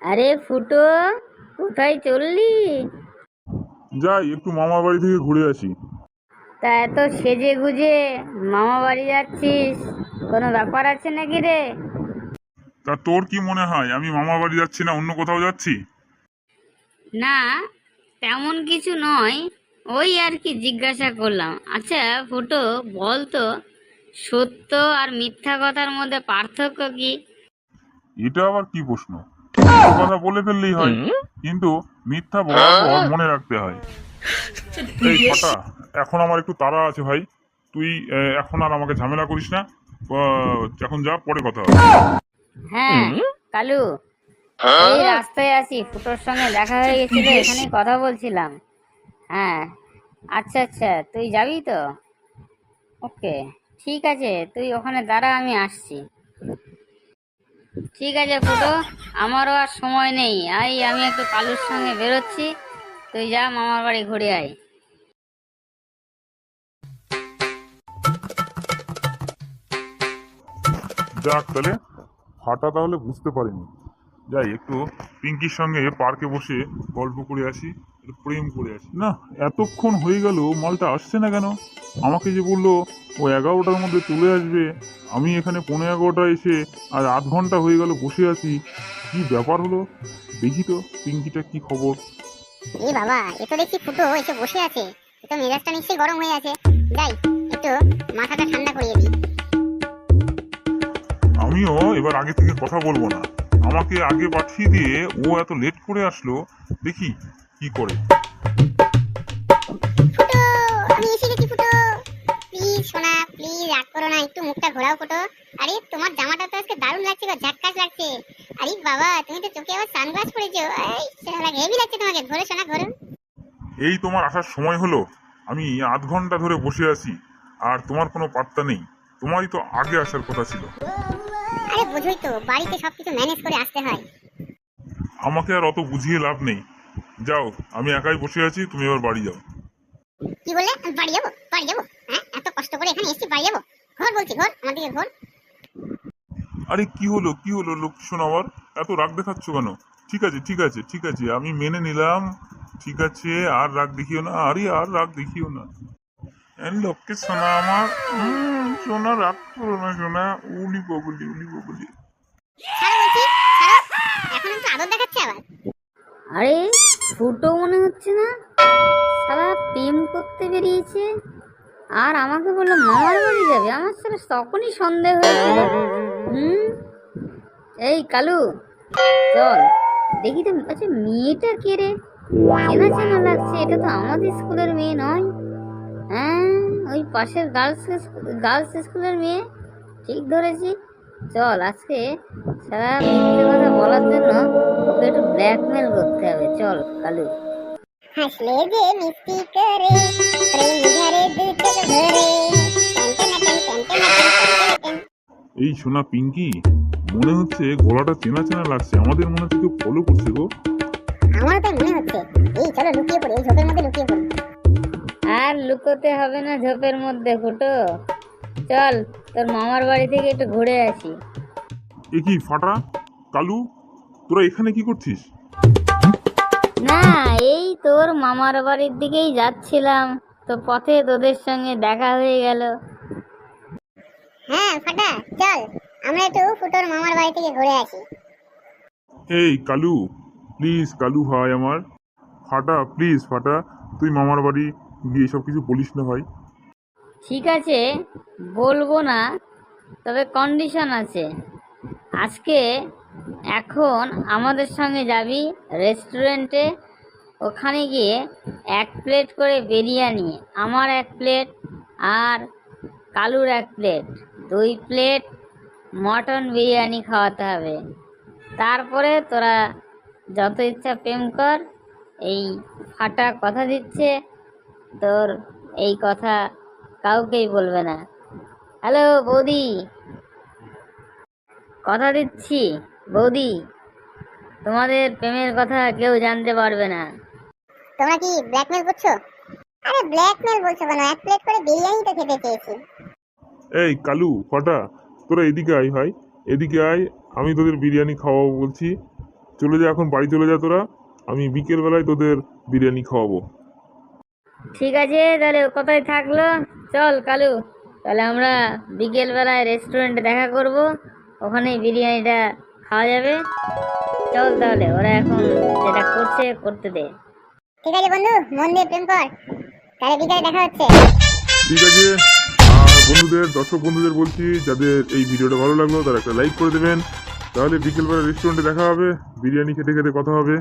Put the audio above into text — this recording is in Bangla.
আরে ফুটো, কোথায় চললি? যাই একটু মামার বাড়ি থেকে ঘুরে আসি। তা এত সেজে গুজে মামা বাড়ি যাচ্ছিস, কোনো ব্যাপার আছে নাকি রে? তা তোর কি মনে হয় আমি মামার বাড়ি যাচ্ছি না অন্য কোথাও যাচ্ছি? না, তেমন কিছু নয়, ওই আর কি জিজ্ঞাসা করলাম। আচ্ছা ফুটো, বল তো, সত্য আর মিথ্যা কথার মধ্যে পার্থক্য কি? এটা আবার কি প্রশ্ন? সত্য কথা বলে ফেললেই হয়, কিন্তু মিথ্যা বলার পর মনে রাখতে হয়। এই ফাটা, এখন আমার একটু তাড়া আছে ভাই। তুই এখন আর আমাকে ঝামেলা করিস না। এখন যা, পরে কথা হবে। হ্যাঁ কালু, এই রাস্তায় আছি, ফুটোর সঙ্গে দেখা হয়ে গেছিল, এখানেই কথা বলছিলাম। হ্যাঁ, আচ্ছা আচ্ছা, তুই যাবি তো? ওকে, ঠিক আছে, তুই ওখানে দাঁড়া, আমি আসছি। ঠিক আছে ফুটো, আমারও আর সময় নেই, আমি একটু কালুর সঙ্গে বেরোচ্ছি। তুই যা, মামার বাড়ি ঘুরে আয়। যাক তাহলে, ফাটা তাহলে বুঝতে পারিনি। যাই একটু পিঙ্কির সঙ্গে পার্কে বসে গল্প করে আসি, একটু প্রেম করে আসি। না, এতক্ষণ হয়ে গেল মালটা আসছে না কেন? আমাকে যে বললো ও 11টার মধ্যে চলে আসবে, আমি এখানে 11:15 এসে আর 8 ঘন্টা হয়ে গেল বসে আছি। কি ব্যাপার হলো? দেখি তো পিঙ্কিটা কি খবর। এই বাবা, এ তো দেখছি ফুটো এসে বসে আছে। এ তো মেজাজটা নিশ্চয়ই গরম হয়ে আছে। যাই একটু মাথাটা ঠান্ডা করিয়ে দিই। আমিও এবার আগে থেকে কথা বলবো না। আমাকে আগে পাঠিয়ে দিয়ে ও এত লেট করে আসলো, দেখি কি করে। ফুটো, আমি এসে গেছি ফুটো। প্লিজ সোনা, প্লিজ রাগ করো না, একটু মুখটা ঘোরাও ফুটো। আরে তোমার জামাটা তো আজকে দারুণ লাগছে গো, ঝাক্কাস লাগছে। আরে বাবা, তুমি তো চোখে আবার সানগ্লাস পরেছো। এই শালা হেভি লাগছে তোমাকে, ঘোরো সোনা ঘোরো। এই তোমার আসার সময় হলো, আমি 8 ঘন্টা ধরে বসে আছি আর তোমার কোনো পাত্তা নেই। তোমারই তো আগে আসার কথা ছিল। আরে বোঝোই তো, বাড়িতে সবকিছু ম্যানেজ করে আসতে হয়। আমাকে আর অত বুঝিয়ে লাভ নেই। যাও, আমি একাই বসে আছি, তুমি এবার বাড়ি যাও। কি বললে? আমি বাড়ি যাবো? বাড়ি যাবো? হ্যাঁ, এত কষ্ট করে এখানে এসেছি, বাড়ি যাবো? ঘর বলছি, ঘর আমার দিকে ঘর। আরে কি হলো, কি হলো লক্ষ্মণ, আবার এত রাগ দেখাচ্ছ কেন? ঠিক আছে ঠিক আছে ঠিক আছে, আমি মেনে নিলাম। ঠিক আছে, আর রাগ দেখিও না, আরে আর রাগ দেখিও না। লক্ষ্মী সোনা আমার, সোনা রাগ করো না সোনা। উলি বগুলি উলি বগুলি। ছাড়ো বলছি, ছাড়ো। এখন একটু আদর দেখাচ্ছে আবার। আরে ফুটো মনে হচ্ছে না, সারা প্রেম করতে বেরিয়েছে আর আমাকে বললো মামার বাড়ি যাবে। আমার সাথে তখনই সন্দেহ হয়েছিল। হুম, এই কালু, চল দেখি তো। আচ্ছা মেয়েটা কে রে? চেনা চেনা লাগছে, এটা তো আমাদের স্কুলের মেয়ে নয়। হ্যাঁ, ওই পাশের গার্লস স্কুলের মেয়ে, ঠিক ধরেছি। চল আজকে সারা মিথ্যে কথা বলার জন্য ওকে একটু ব্ল্যাকমেল করতে হবে। চল কালু। হাসলে যে মিষ্টি করে প্রেম ঝরে দু চোখ ভরে। Ten ten ten ten ten ten. এই সোনা পিঙ্কি, মনে হচ্ছে গলাটা চেনা চেনা লাগছে, আমাদের মনে হচ্ছে কেউ ফলো করছে গো। আমারও তাই মনে হচ্ছে। এই চলো লুকিয়ে পড়ি, এই ঝোপের মধ্যে লুকিয়ে পড়ি। আর লুকোতে হবে না ঝোপের মধ্যে ফুটো, চল তোর মামার বাড়ি থেকে একটু ঘুরে আসি। এ কি ফাটা, কালু, তোরা এখানে কি করছিস? না, এই তোর মামার বাড়ির দিকেই যাচ্ছিলাম, তো পথে তোদের সঙ্গে দেখা হয়ে গেল। হ্যাঁ ফাটা, চল আমরা একটু ফুটোর মামার বাড়ি থেকে ঘুরে আসি। এই কালু, প্লিজ কালু ভাই আমার। ফাটা প্লিজ, ফাটা তুই মামার বাড়ি গিয়ে সব কিছু বলিস না ভাই। ঠিক আছে, বলবো না, তবে কন্ডিশন আছে। আজকে এখন আমাদের সঙ্গে যাবি রেস্টুরেন্টে, ওখানে গিয়ে 1 প্লেট করে বিরিয়ানি, আমার 1 প্লেট আর কালুর 1 প্লেট, 2 প্লেট মটন বিরিয়ানি খাওয়াতে হবে। তারপরে তোরা যত ইচ্ছা প্রেম কর। এই ফাটা কথা দিচ্ছে, তোর এই কথা কাউকেই বলবে না। হ্যালো বৌদি, কথা দিচ্ছি বৌদি, তোমাদের প্রেমের কথা কেউ জানতে পারবে না। তোমরা কি ব্ল্যাকমেল করছো? আরে ব্ল্যাকমেল বলছো কেন? 1 প্লেট করে বিরিয়ানি তো খেতে চেয়েছি। এই কালু, ফাটা, তোরা এদিকে আয় ভাই, এদিকে আয়। আমি তোদের বিরিয়ানি খাওয়াবো বলছি। চলে যা, এখন বাড়ি চলে যা তোরা। আমি বিকেলবেলায় তোদের বিরিয়ানি খাওয়াবো। ঠিক আছে, তাহলে কথাই থাকলো। চল কালু, তাহলে আমরা বিকেলবেলায় রেস্টুরেন্টে দেখা করব, ওখানেই বিরিয়ানিটা খাওয়া যাবে। চল তাহলে, ওরা এখন যেটা করছে করতে দে। ঠিক আছে বন্ধু, মন দিয়ে প্রেম কর, তাহলে বিকালে দেখা হচ্ছে। ঠিক আছে। আর বন্ধুদের, দর্শক বন্ধুদের বলছি, যাদের এই ভিডিওটা ভালো লাগলো তারা একটা লাইক করে দেবেন। তাহলে বিকেলবেলা রেস্টুরেন্টে দেখা হবে, বিরিয়ানি খেতে খেতে কথা হবে।